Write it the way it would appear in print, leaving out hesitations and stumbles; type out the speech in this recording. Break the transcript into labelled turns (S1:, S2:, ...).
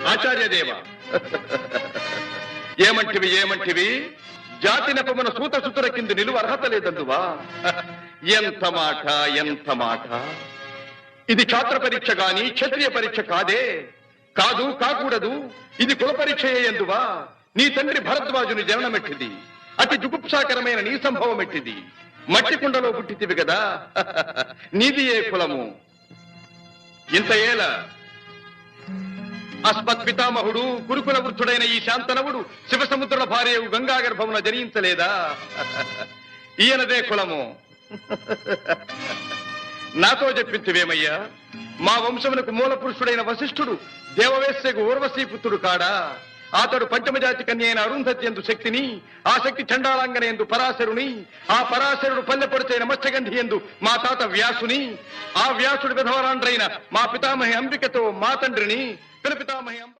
S1: ఆచార్యదేవ ఏమంటివి జాతి నెపమున సూత సుతుల కింద నిలువ అర్హత లేదందువా? ఎంత మాట! ఇది ఛాత్ర పరీక్ష గాని క్షత్రియ పరీక్ష కాదే. కాకూడదు. ఇది కుల పరీక్ష ఎందువా? నీ తండ్రి భరద్వాజుని జననమెట్టిది. అతి జుగుప్సాకరమైన నీ సంభవం ఎట్టిది. మట్టి కుండలో పుట్టితివి కదా. నీది ఏ కులము? ఇంత ఏల అస్మత్ పితామహుడు గురుకుల వృద్ధుడైన ఈ శాంతనవుడు శివసముద్రుల భార్యవు గంగా గర్భమున జనించలేదా? ఈయనదే కులము. నాతో చెప్పించువేమయ్యా? మా వంశమునకు మూల పురుషుడైన వశిష్ఠుడు దేవవేశ్యకు ఊర్వశీపుత్రుడు కాడా? అతడు పంచమజాతి కన్య అయిన అరుంధతి ఎందు శక్తిని, ఆ శక్తి చండాలాంగన ఎందు పరాశరుని, ఆ పరాశరుడు పల్లెపొడిచైన మత్స్యగంధి ఎందు మా తాత వ్యాసుని, ఆ వ్యాసుడు విధవరాండ్రైన మా పితామహి అంబికతో మా తండ్రిని, పితామహి